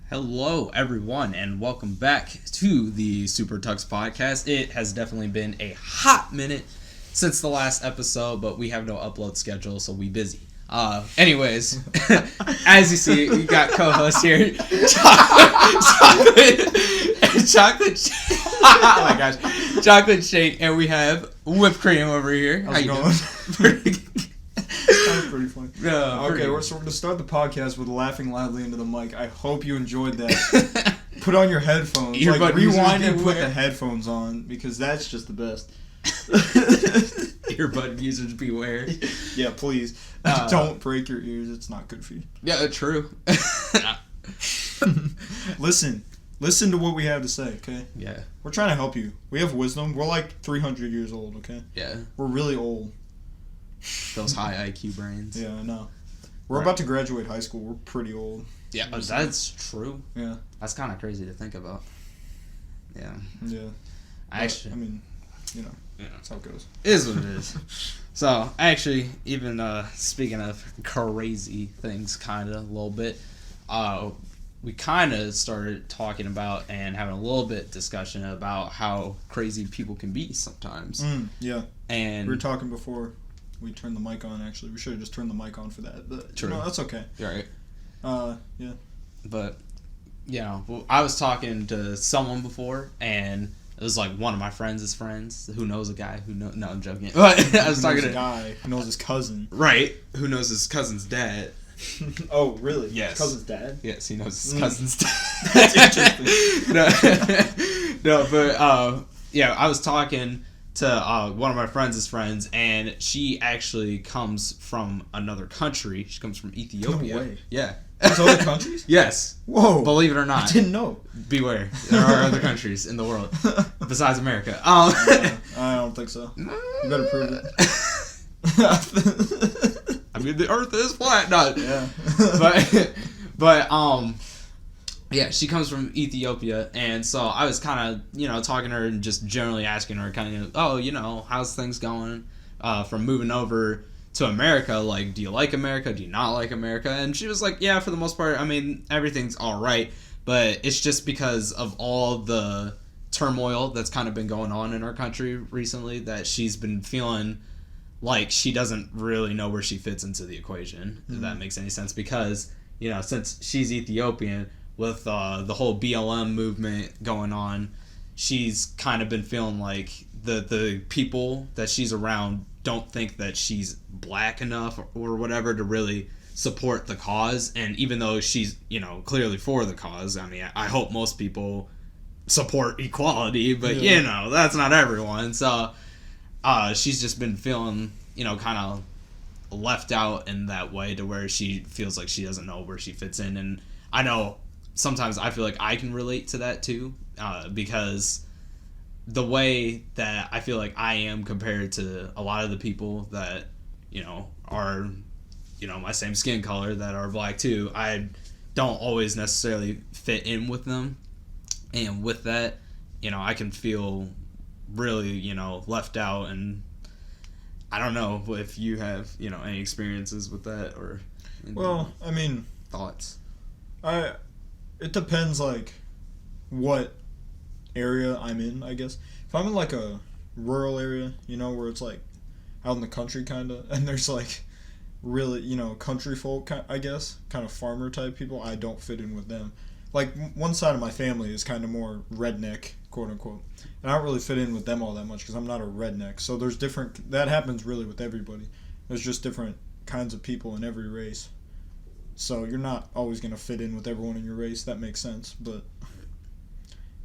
Hello, everyone, and welcome back to the SuperTuxPodcast. It has definitely been a hot minute since the last episode, but we have no upload schedule, so we busy. Anyways, as you see, we got co-host here, chocolate oh my gosh, chocolate shake, and we have whipped cream over here. How's it going? That was pretty funny. Okay, we're going to start the podcast with laughing loudly into the mic. I hope you enjoyed that. Put on your headphones. Rewind and put the headphones on, because that's just the best. Earbud users beware. Yeah, please. Don't break your ears. It's not good for you. Yeah, true. Listen to what we have to say, okay? Yeah. We're trying to help you. We have wisdom. We're like 300 years old, okay? Yeah. We're really old. Those high IQ brains. Yeah, I know. We're about to graduate high school. We're pretty old. Yeah, that's true. Yeah. That's kind of crazy to think about. Yeah. Yeah. I mean, that's how it goes. It is what it is. So, actually, even speaking of crazy things, kind of a little bit, we kind of started talking about and having a little bit discussion about how crazy people can be sometimes. Yeah. And we were talking before we turned the mic on, actually. We should have just turned the mic on for that. But, true. That's okay. You're right. Yeah. But, I was talking to someone before, and it was like one of my friends' friends who knows a guy who knows... No, I'm joking. But I was talking to a guy who knows his cousin. Right. Who knows his cousin's dad. Oh, really? Yes. Cousin's dad? Yes, he knows his cousin's dad. That's interesting. No, but I was talking to one of my friends' friends, and she actually comes from another country. She comes from Ethiopia. No way. Yeah. There's other countries? Yes. Whoa. Believe it or not. I didn't know. Beware. There are other countries in the world besides America. I don't think so. You better prove it. I mean, the Earth is flat. No. Yeah. but yeah, she comes from Ethiopia, and so I was kind of, talking to her and just generally asking her kind of, how's things going from moving over to America? Like, do you like America? Do you not like America? And she was like, yeah, for the most part, I mean, everything's all right, but it's just because of all the turmoil that's kind of been going on in our country recently that she's been feeling like she doesn't really know where she fits into the equation, if that makes any sense, because, since she's Ethiopian, with the whole BLM movement going on, she's kind of been feeling like the people that she's around don't think that she's black enough or whatever to really support the cause. And even though she's, clearly for the cause, I mean, I hope most people support equality, but, that's not everyone. So she's just been feeling, kind of left out in that way to where she feels like she doesn't know where she fits in. And I know sometimes I feel like I can relate to that too, because the way that I feel like I am compared to a lot of the people that, are, my same skin color that are black too, I don't always necessarily fit in with them. And with that, I can feel really, left out. And I don't know if you have, any experiences with that or... Well, I mean... Thoughts? It depends, like, what area I'm in, I guess. If I'm in, like, a rural area, where it's, like, out in the country, kind of, and there's, like, really, country folk, I guess, kind of farmer-type people, I don't fit in with them. Like, one side of my family is kind of more redneck, quote-unquote, and I don't really fit in with them all that much because I'm not a redneck. So there's different... That happens really with everybody. There's just different kinds of people in every race. So you're not always going to fit in with everyone in your race. That makes sense. But,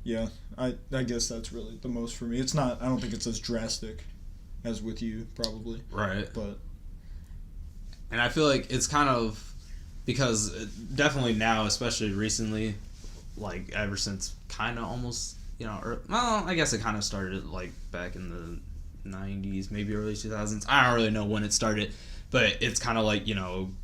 yeah, I guess that's really the most for me. It's not... I don't think it's as drastic as with you, probably. Right. But... And I feel like it's kind of... Because definitely now, especially recently, like, ever since kind of almost, I guess it kind of started, like, back in the 90s, maybe early 2000s. I don't really know when it started. But it's kind of like,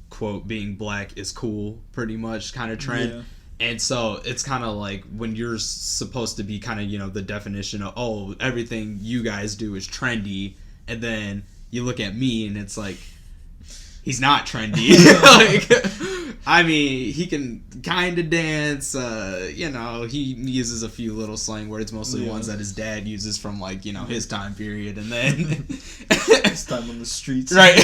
quote, being black is cool, pretty much, kind of trend. Yeah. And so it's kind of like when you're supposed to be kind of, the definition of, oh, everything you guys do is trendy. And then you look at me and it's like, he's not trendy. I mean, he can kind of dance. You know, he uses a few little slang words, mostly ones that his dad uses from, like, you know, his time period. And then... his time on the streets. Right.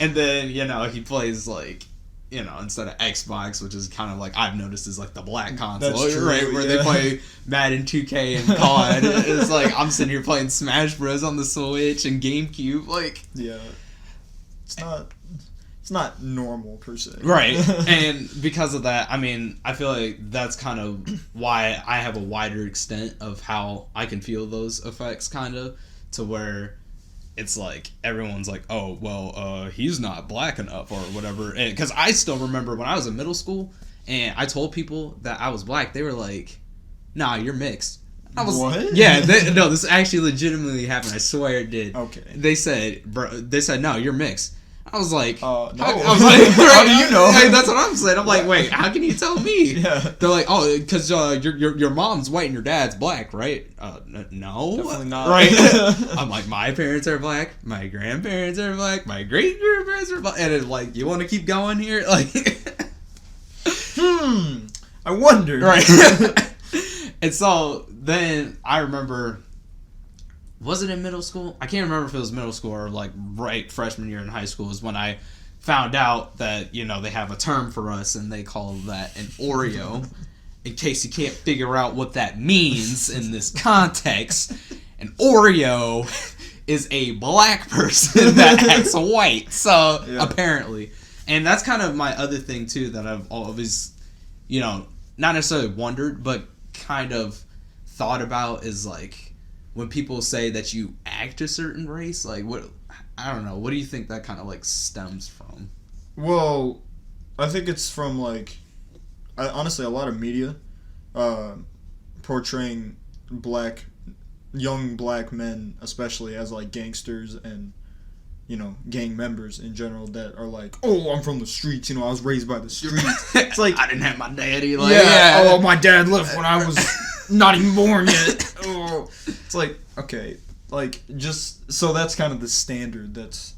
And then, you know, he plays, like... You know, instead of Xbox, which is kind of like I've noticed is like the black console, That's true, right? Where they play Madden 2K and COD. It's like I'm sitting here playing Smash Bros on the Switch and GameCube, like it's not normal per se, right? And because of that, I mean, I feel like that's kind of why I have a wider extent of how I can feel those effects, kind of to where. It's like everyone's like, oh, well, he's not black enough or whatever. Because I still remember when I was in middle school and I told people that I was black, they were like, nah, you're mixed. I was, what? Yeah, no, this actually legitimately happened. I swear it did. Okay. They said, no, you're mixed. I was like, no. I was like, how do you know? Hey, that's what I'm saying. I'm like, wait, how can you tell me? Yeah. They're like, oh, because your mom's white and your dad's black, right? No, definitely not. Right? I'm like, my parents are black, my grandparents are black, my great grandparents are black, and it's like, you want to keep going here, like, I wonder, right? And so then I remember. Was it in middle school? I can't remember if it was middle school or like right freshman year in high school is when I found out that, you know, they have a term for us and they call that an Oreo. In case you can't figure out what that means in this context, an Oreo is a black person that acts white. So apparently. And that's kind of my other thing too that I've always, you know, not necessarily wondered, but kind of thought about is like, when people say that you act a certain race, like what, I don't know, what do you think that kind of like stems from? Well, I think it's from like, honestly, a lot of media portraying young black men, especially as like gangsters and, you know, gang members in general that are like, oh, I'm from the streets, you know, I was raised by the streets. It's like, I didn't have my daddy. Like, oh, my dad left when I was not even born yet. Oh. It's like, okay, like, just, so that's kind of the standard that's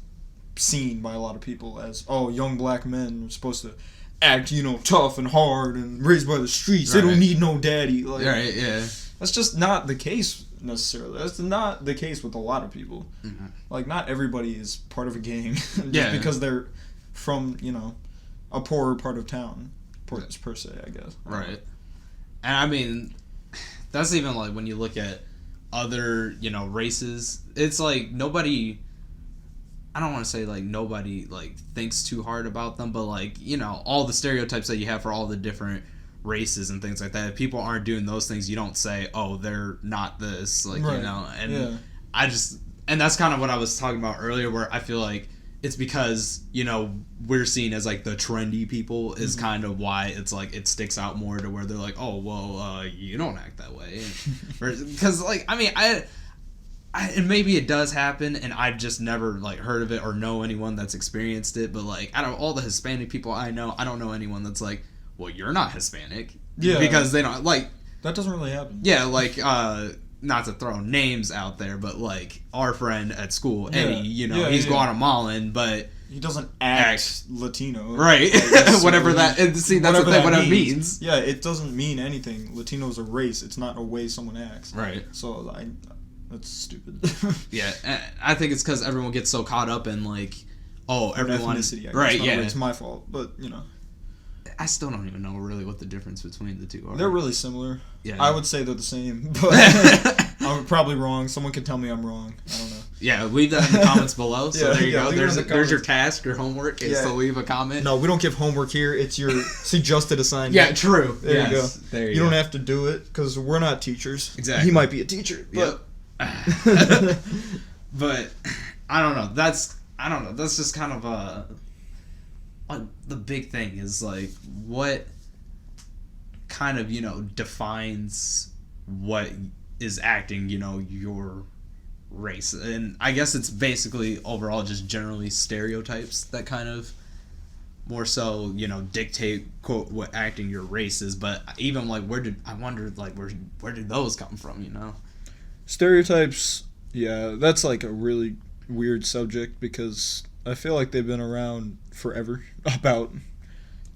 seen by a lot of people as, oh, young black men are supposed to act, you know, tough and hard and raised by the streets. Right. They don't need no daddy. Like, right, yeah. That's just not the case necessarily. That's not the case with a lot of people. Mm-hmm. Like, not everybody is part of a gang just because they're from, you know, a poorer part of town, per se, I guess. Right. And I mean, that's even like when you look at other, you know, races, it's like nobody, I don't want to say like nobody like thinks too hard about them, but like, you know, all the stereotypes that you have for all the different races and things like that, if people aren't doing those things, you don't say, oh, they're not this, like, right. You know, and and that's kind of what I was talking about earlier, where I feel like it's because, you know, we're seen as like the trendy people is kind of why it's like it sticks out more to where they're like, oh, well, you don't act that way. Because, like, I mean, and maybe it does happen, and I've just never, like, heard of it or know anyone that's experienced it, but, like, out of all the Hispanic people I know, I don't know anyone that's like, well, you're not Hispanic. Yeah. Because they don't, like... That doesn't really happen. Yeah, like, not to throw names out there, but like our friend at school, Eddie, you know, he's Guatemalan, but he doesn't act Latino, right? Whatever that. See, that's the thing. What it means. Yeah, it doesn't mean anything. Latino is a race. It's not a way someone acts. Right. So that's stupid. Yeah, I think it's because everyone gets so caught up in like, oh, everyone. Ethnicity, I guess. Right. Yeah. It's my fault, but you know. I still don't even know really what the difference between the two are. They're really similar. Yeah. I would say they're the same, but I'm probably wrong. Someone can tell me I'm wrong. I don't know. Yeah, leave that in the comments below. So there you go. There's your task, your homework is to leave a comment. No, we don't give homework here. It's your suggested assignment. Yeah, true. There you go. There you go. Don't have to do it because we're not teachers. Exactly. He might be a teacher. But, but I don't know. That's just kind of the big thing is like what kind of, you know, defines what is acting, you know, your race. And I guess it's basically overall just generally stereotypes that kind of more so, you know, dictate, quote, what acting your race is. But even like where did those come from, you know? Stereotypes, yeah, that's like a really weird subject because I feel like they've been around forever about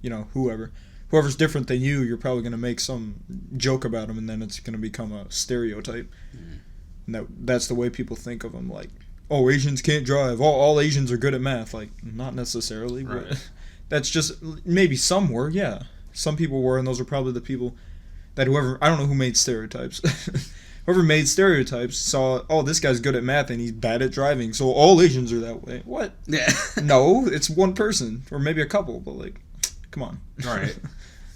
whoever's different than you, you're probably going to make some joke about them, and then it's going to become a stereotype. And that's the way people think of them, like, oh, Asians can't drive, all Asians are good at math. Like, not necessarily, right. But that's just, maybe some were, yeah. Some people were, and those are probably the people that I don't know who made stereotypes. Whoever made stereotypes saw, oh, this guy's good at math and he's bad at driving, so all Asians are that way. What? Yeah. No, it's one person, or maybe a couple, but, like, come on. Right.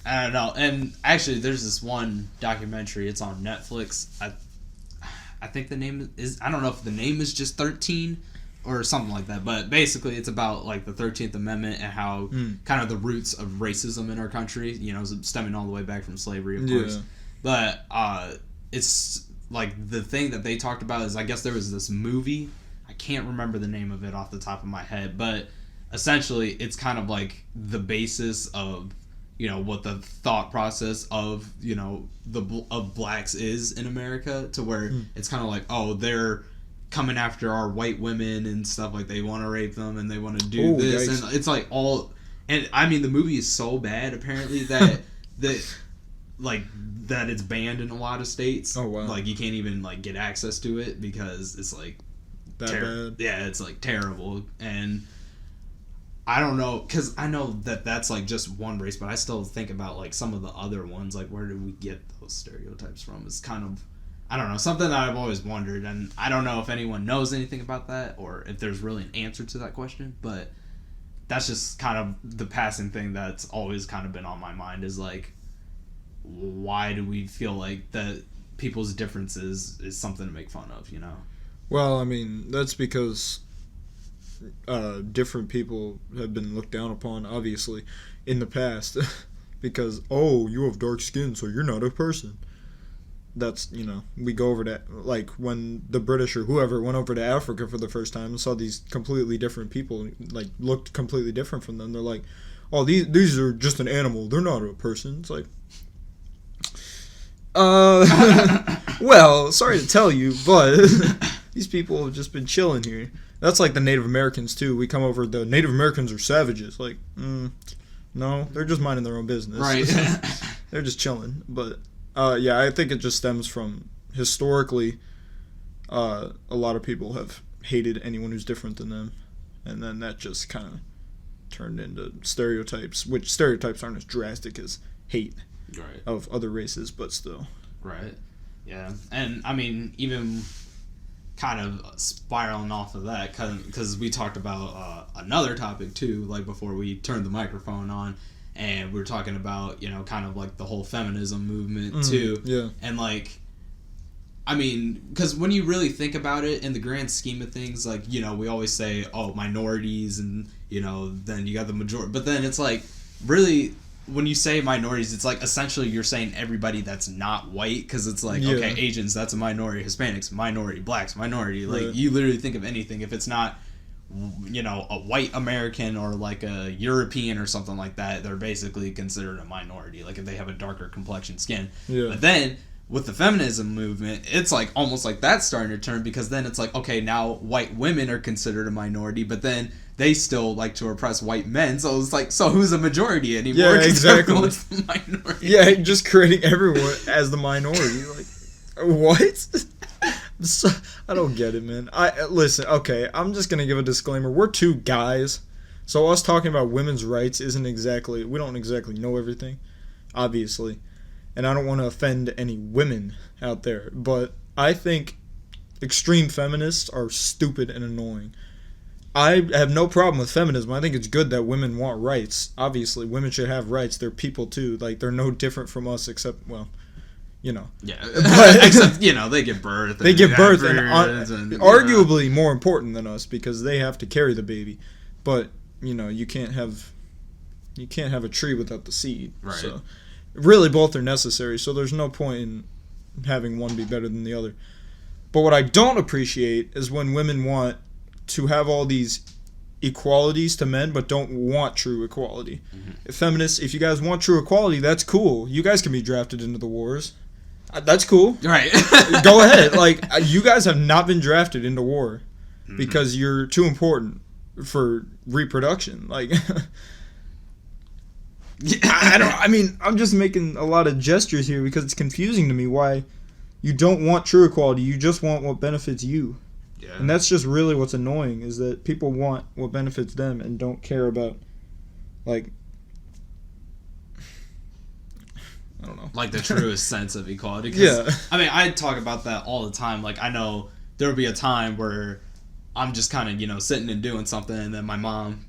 I don't know. And actually, there's this one documentary. It's on Netflix. I think the name is... I don't know if the name is just 13 or something like that. But basically, it's about, like, the 13th Amendment and how kind of the roots of racism in our country, you know, stemming all the way back from slavery, of course. But it's... like, the thing that they talked about is, I guess there was this movie. I can't remember the name of it off the top of my head, but essentially it's kind of like the basis of, you know, what the thought process of, you know, of blacks is in America, to where it's kind of like, oh, they're coming after our white women and stuff, like they want to rape them and they want to do this. Yikes. And it's like all, and I mean, the movie is so bad apparently that that it's banned in a lot of states. Oh, wow. Like, you can't even, like, get access to it because it's, like... that bad? Yeah, it's, like, terrible. And I don't know, because I know that that's, like, just one race, but I still think about, like, some of the other ones. Like, where did we get those stereotypes from? It's kind of, I don't know, something that I've always wondered. And I don't know if anyone knows anything about that or if there's really an answer to that question. But that's just kind of the passing thing that's always kind of been on my mind, is, like, why do we feel like that people's differences is something to make fun of, you know? Well, I mean, that's because different people have been looked down upon, obviously, in the past. Because, oh, you have dark skin, so you're not a person. That's, you know, we go over that, like, when the British or whoever went over to Africa for the first time and saw these completely different people, like, looked completely different from them. They're like, oh, these are just an animal. They're not a person. It's like... well, sorry to tell you, but these people have just been chilling here. That's like the Native Americans, too. We come over, the Native Americans are savages. Like, no, they're just minding their own business. Right. They're just chilling. But, yeah, I think it just stems from, historically, a lot of people have hated anyone who's different than them. And then that just kind of turned into stereotypes, which stereotypes aren't as drastic as hate. Right. Of other races, but still. Right. Yeah. And, I mean, even kind of spiraling off of that, because we talked about another topic, too, like, before we turned the microphone on, and we were talking about, you know, kind of, like, the whole feminism movement, too. Yeah. And, like, I mean, because when you really think about it, in the grand scheme of things, like, you know, we always say, oh, minorities, and, you know, then you got the majority. But then it's, like, really... when you say minorities, it's like essentially you're saying everybody that's not white, because it's like, okay, Asians, that's a minority, Hispanics, minority, blacks, minority. Like, you literally think of anything, if it's not, you know, a white American or like a European or something like that, they're basically considered a minority, like if they have a darker complexion skin. Yeah. But then with the feminism movement, it's like almost like that's starting to turn, because then it's like, okay, now white women are considered a minority, but then they still like to oppress white men, so it's like, so who's a majority anymore? Yeah, exactly. Everyone's the minority. Yeah, just creating everyone as the minority. Like, what? I don't get it, man. Listen, okay, I'm just gonna give a disclaimer. We're two guys, so us talking about women's rights isn't exactly, we don't exactly know everything, obviously. And I don't want to offend any women out there, but I think extreme feminists are stupid and annoying. I have no problem with feminism. I think it's good that women want rights. Obviously, women should have rights. They're people too. Like, they're no different from us, except, well, you know. Yeah, but, except, you know, they give birth. They give birth, and arguably know. more important than us, because they have to carry the baby. But, you know, you can't have a tree without the seed. Right. So, really, both are necessary, so there's no point in having one be better than the other. But what I don't appreciate is when women want to have all these equalities to men, but don't want true equality. Mm-hmm. Feminists, if you guys want true equality, that's cool. You guys can be drafted into the wars. That's cool. Right. Go ahead. Like, you guys have not been drafted into war because you're too important for reproduction. Like... I'm just making a lot of gestures here because it's confusing to me why you don't want true equality. You just want what benefits you. Yeah. And that's just really what's annoying, is that people want what benefits them and don't care about, like, I don't know. Like the truest sense of equality. Yeah. I mean, I talk about that all the time. Like, I know there will be a time where I'm just kind of, sitting and doing something, and then my mom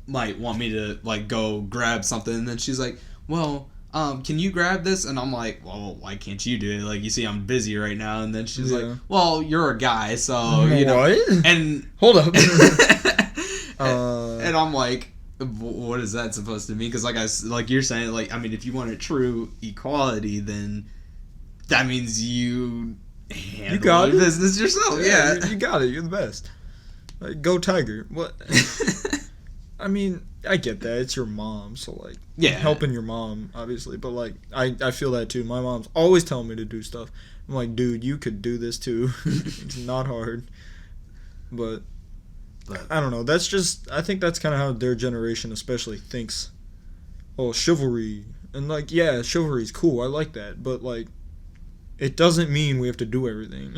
might want me to, like, go grab something, and then she's like, well, can you grab this? And I'm like, well, why can't you do it? Like, you see I'm busy right now. And then she's like, well, you're a guy, so, What? And... Hold up. And I'm like, what is that supposed to mean? Because like you're saying, like, I mean, if you want a true equality, then that means you handle the business yourself. Yeah. You got it. You're the best. Like, go Tiger. What? I mean, I get that. It's your mom, so, like, helping your mom, obviously. But, like, I feel that, too. My mom's always telling me to do stuff. I'm like, dude, you could do this, too. It's not hard. But I don't know. That's just... I think that's kind of how their generation especially thinks. Oh, chivalry. And, like, yeah, chivalry's cool. I like that. But, like, it doesn't mean we have to do everything.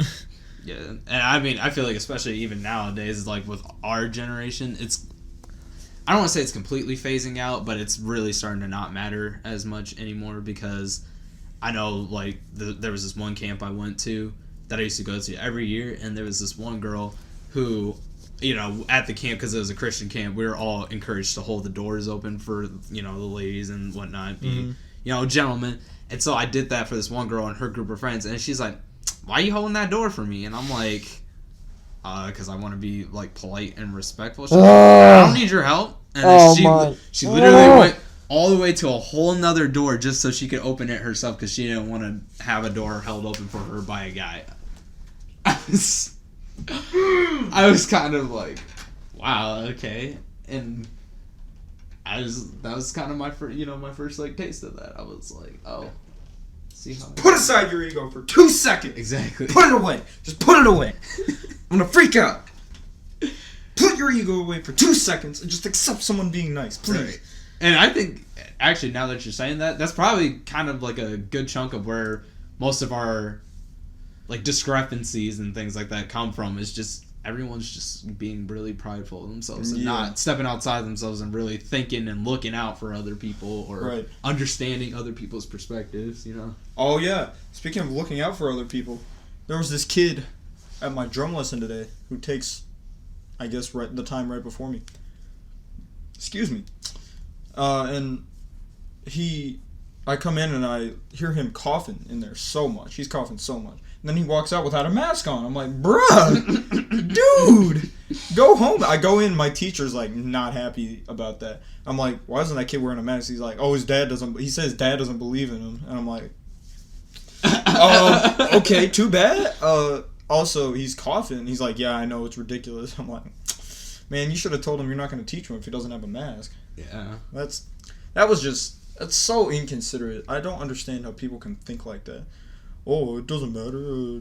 Yeah. And, I mean, I feel like especially even nowadays, like, with our generation, it's... I don't want to say it's completely phasing out, but it's really starting to not matter as much anymore, because I know, like, there was this one camp I went to that I used to go to every year, and there was this one girl who, at the camp, because it was a Christian camp, we were all encouraged to hold the doors open for, the ladies and whatnot, be, gentlemen. And so I did that for this one girl and her group of friends, and she's like, why are you holding that door for me? And I'm like... because I want to be, like, polite and respectful. She's like, I don't need your help. And then she literally went all the way to a whole nother door just so she could open it herself, because she didn't want to have a door held open for her by a guy. I was kind of like, wow, okay. And that was kind of my first, like, taste of that. I was like, oh. Put aside your ego for 2 seconds. Exactly. Put it away. Just put it away. I'm gonna freak out. Put your ego away for 2 seconds and just accept someone being nice, please. Right. And I think, actually, now that you're saying that, that's probably kind of like a good chunk of where most of our, like, discrepancies and things like that come from, is just everyone's just being really prideful of themselves and not stepping outside themselves and really thinking and looking out for other people, or understanding other people's perspectives, Oh, yeah. Speaking of looking out for other people, there was this kid at my drum lesson today who takes, I guess, the time right before me. Excuse me. And I come in and I hear him coughing in there so much. He's coughing so much. And then he walks out without a mask on. I'm like, bruh, dude, go home. I go in, my teacher's, like, not happy about that. I'm like, why isn't that kid wearing a mask? He's like, oh, he says his dad doesn't believe in him. And I'm like, okay, too bad. Also, he's coughing. He's like, yeah, I know, it's ridiculous. I'm like, man, you should have told him you're not going to teach him if he doesn't have a mask. Yeah. That's so inconsiderate. I don't understand how people can think like that. Oh, it doesn't matter.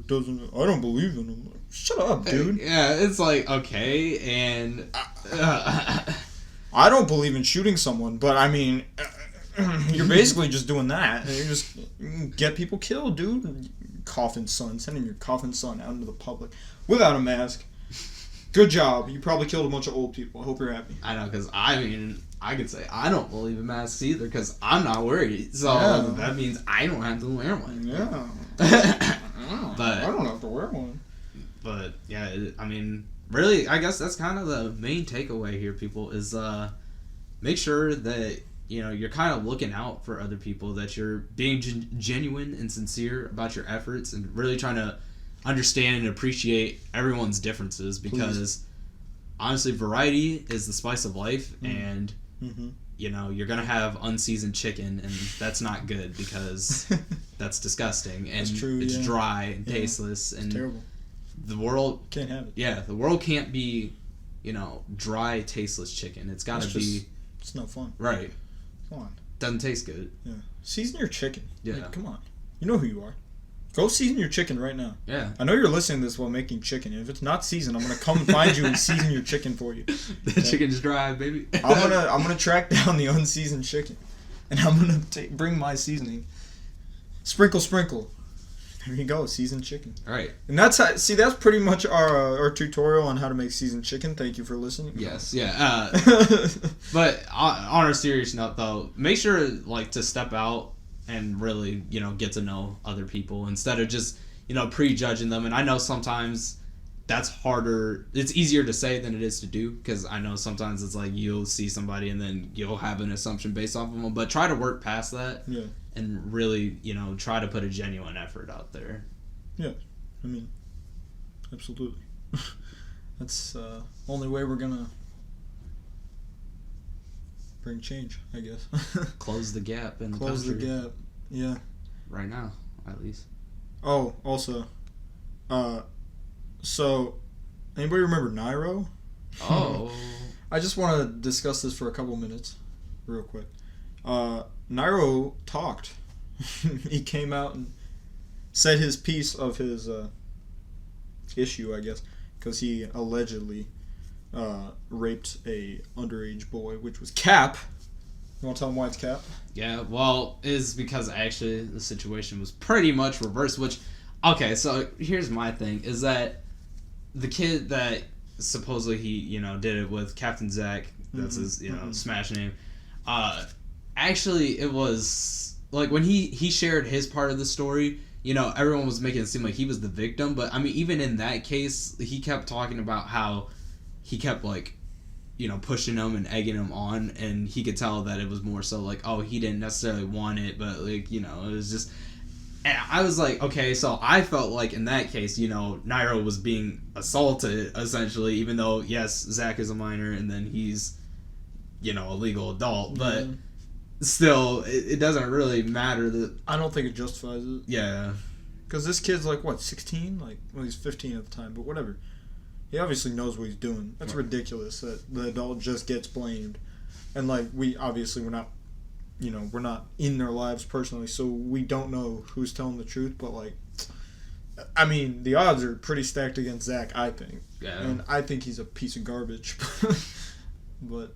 I don't believe in him. Shut up, dude. Yeah, it's like, okay, and... I don't believe in shooting someone, but I mean, you're basically just doing that. You just get people killed, dude. Coffin son. Sending your coffin son out into the public without a mask. Good job. You probably killed a bunch of old people. I hope you're happy. I know, because I could say I don't believe in masks either, because I'm not worried. So that means I don't have to wear one. Yeah. But I don't have to wear one. But yeah, I mean, really, I guess that's kind of the main takeaway here, people, is make sure that you're kind of looking out for other people, that you're being genuine and sincere about your efforts, and really trying to understand and appreciate everyone's differences, because honestly, variety is the spice of life, and you're gonna have unseasoned chicken, and that's not good, because that's disgusting, and that's true, it's dry and tasteless, and it's terrible. The world can't have it. Yeah, the world can't be, dry, tasteless chicken. It's gotta be. It's no fun. Right. Come on. Doesn't taste good. Yeah. Season your chicken. Yeah. Like, come on. You know who you are. Go season your chicken right now. Yeah. I know you're listening to this while making chicken. If it's not seasoned, I'm gonna come and find you and season your chicken for you. The chicken's dry, baby. I'm gonna track down the unseasoned chicken. and I'm gonna bring my seasoning. Sprinkle, sprinkle. There you go, seasoned chicken. All right. And that's that's pretty much our tutorial on how to make seasoned chicken. Thank you for listening. Yes, yeah. But on a serious note, though, make sure like to step out and really, get to know other people instead of just, prejudging them. And I know sometimes that's harder. It's easier to say than it is to do, because I know sometimes it's like you'll see somebody and then you'll have an assumption based off of them. But try to work past that. Yeah. And really, try to put a genuine effort out there. Yeah, I mean, absolutely. That's only way we're gonna bring change, I guess. Close the gap in Close the country. the gap, yeah. Right now, at least. Oh, also, so, anybody remember Nairo? Oh. I just want to discuss this for a couple minutes, real quick. Nairo talked. He came out and said his piece of his issue, I guess, because he allegedly raped a underage boy, which was Cap. You want to tell him why it's Cap? Yeah, well, it's because actually the situation was pretty much reversed, which, okay, so here's my thing, is that the kid that supposedly he, did it with, Captain Zach, that's his, smash name, actually, it was, like, when he shared his part of the story, everyone was making it seem like he was the victim, but, I mean, even in that case, he kept talking about how he kept, like, pushing him and egging him on, and he could tell that it was more so, like, oh, he didn't necessarily want it, but, like, it was just, and I was like, okay, so I felt like in that case, Nairo was being assaulted, essentially, even though, yes, Zach is a minor, and then he's, a legal adult, but... Still, it doesn't really matter that... I don't think it justifies it. Yeah. Because this kid's like, what, 16? Like, well, he's 15 at the time, but whatever. He obviously knows what he's doing. That's ridiculous that the adult just gets blamed. And, like, we're not, we're not in their lives personally, so we don't know who's telling the truth, but, like, I mean, the odds are pretty stacked against Zach, I think. Yeah. And I think he's a piece of garbage. But...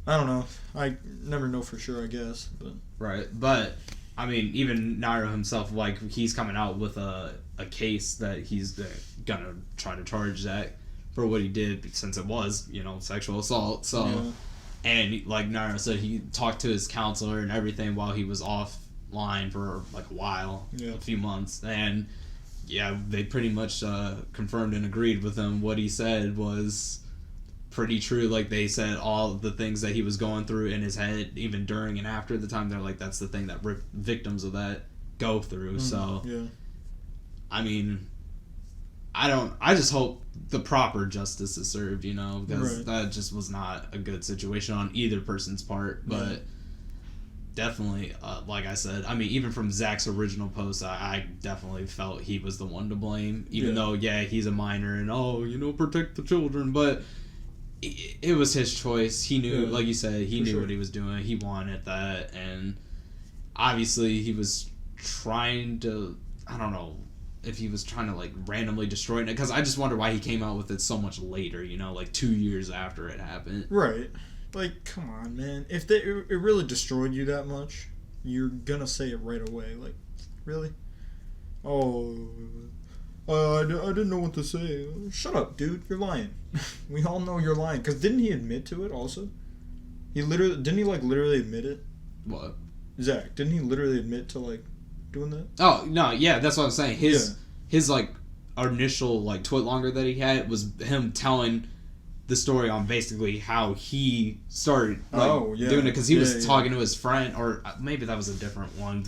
I don't know. I never know for sure, I guess. But Right. But, I mean, even Nairo himself, like, he's coming out with a case that he's going to try to charge Zach for what he did, since it was, sexual assault. So, yeah. And, like Nairo said, he talked to his counselor and everything while he was offline for, like, a while, a few months. And, yeah, they pretty much confirmed and agreed with him. What he said was... pretty true. Like, they said all the things that he was going through in his head, even during and after the time, they're like, that's the thing that victims of that go through. So yeah. I mean, I just hope the proper justice is served, because that just was not a good situation on either person's part. But definitely, like I said, I mean, even from Zach's original post, I definitely felt he was the one to blame, even though he's a minor and protect the children, but it was his choice. He knew, like you said, he knew what he was doing. He wanted that, and obviously he was trying to, I don't know if he was trying to, like, randomly destroy it, because I just wonder why he came out with it so much later, like 2 years after it happened. Right. Like, come on, man. If it really destroyed you that much, you're gonna say it right away. Like, really? I didn't know what to say. Shut up, dude. You're lying. We all know you're lying. Because didn't he admit to it also? Didn't he literally admit it? What? Zach, didn't he literally admit to, like, doing that? Oh, no, yeah, that's what I'm saying. His like, initial, like, tweet longer that he had was him telling the story on basically how he started, like, doing it. Because he was talking to his friend, or maybe that was a different one.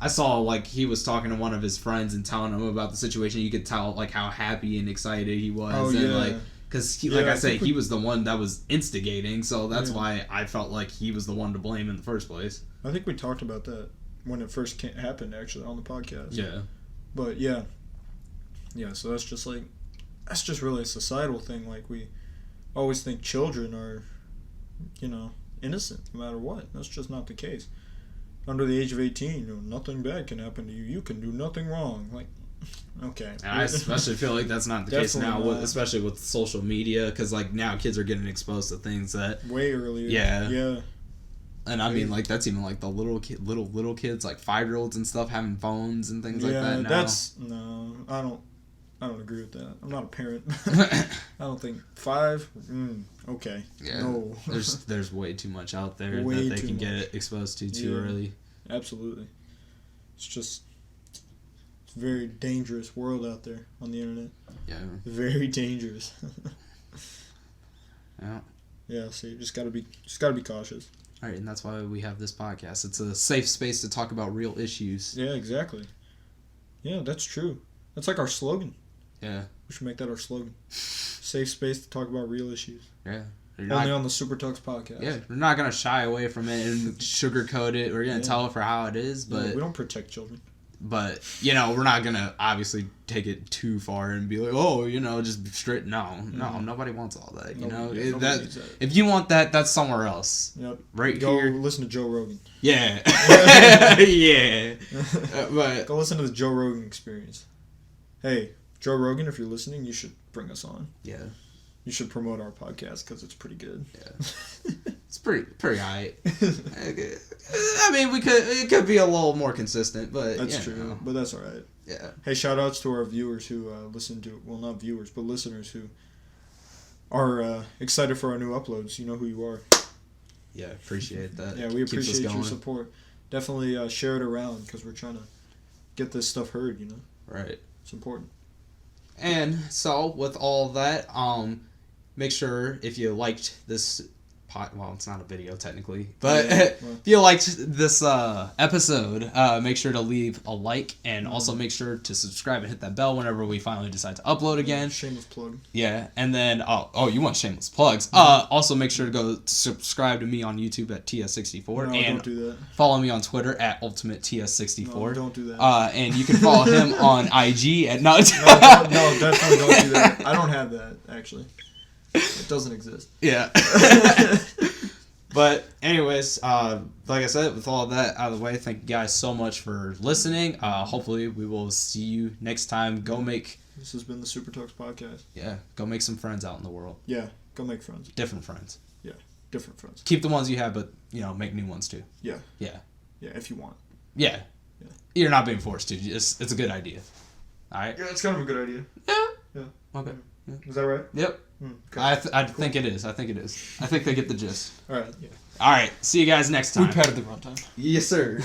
I saw, like, he was talking to one of his friends and telling him about the situation. You could tell, like, how happy and excited he was. Like, because, like I said, he was the one that was instigating, so that's why I felt like he was the one to blame in the first place. I think we talked about that when it first happened, actually, on the podcast. Yeah. But, yeah, so that's just, like, that's just really a societal thing. Like, we always think children are, innocent no matter what. That's just not the case. Under the age of 18, nothing bad can happen to you. You can do nothing wrong. Like, okay. And I especially feel like that's not the case now, especially with social media, because, like, now kids are getting exposed to things that... way earlier. Yeah. And I mean, like, that's even like the little kids, like 5-year-olds and stuff, having phones and things like that now. I don't agree with that. I'm not a parent. I don't think 5. Okay. Yeah. No. there's way too much out there that they can get exposed to too early. Absolutely. It's a very dangerous world out there on the internet. Yeah. Very dangerous. Yeah. Yeah. So you just gotta be cautious. All right, and that's why we have this podcast. It's a safe space to talk about real issues. Yeah. Exactly. Yeah, that's true. That's like our slogan. Yeah. We should make that our slogan. Safe space to talk about real issues. Yeah. Only on the SuperTuxPodcast. Yeah, we're not going to shy away from it and sugarcoat it. We're going to tell it for how it is, but... Yeah, we don't protect children. But, you know, we're not going to obviously take it too far and be like, oh, you know, just straight... No, nobody wants all that, you know? That. If you want that, that's somewhere else. Yep. Right Go here. Go listen to Joe Rogan. Yeah. Yeah. But go listen to the Joe Rogan Experience. Hey, Joe Rogan, if you're listening, you should bring us on. Yeah. You should promote our podcast because it's pretty good. Yeah. It's pretty high. I mean, it could be a little more consistent, but that's true. But that's all right. Yeah. Hey, shout outs to our viewers who listen to, well, not viewers, but listeners who are excited for our new uploads. You know who you are. Yeah, appreciate that. Yeah, we appreciate your support. Definitely share it around because we're trying to get this stuff heard, you know? Right. It's important. And so, with all that, make sure if you liked this well, it's not a video technically, but if you liked this episode, make sure to leave a like and also make sure to subscribe and hit that bell whenever we finally decide to upload again. Shameless plug. Yeah, and then you want shameless plugs? Also make sure to go subscribe to me on YouTube at TS64 No, and don't do that. follow me on Twitter at UltimateTS64. No, don't do that. And you can follow him on IG at no, definitely don't do that. I don't have that actually. It doesn't exist. Yeah. But anyways, like I said, with all of that out of the way, thank you guys so much for listening. Hopefully we will see you next time. This has been the SuperTuxPodcast. Yeah, go make some friends out in the world. Yeah, go make friends. Different friends. Yeah, different friends. Keep the ones you have, but, make new ones too. Yeah. Yeah. Yeah, if you want. Yeah. You're not being forced to. It's a good idea. All right? Yeah, it's kind of a good idea. Yeah. Yeah. Okay. Yeah. Is that right? Yep. Okay. I think it is. I think they get the gist. All right. Yeah. All right. See you guys next time. We padded the runtime. Yes, sir.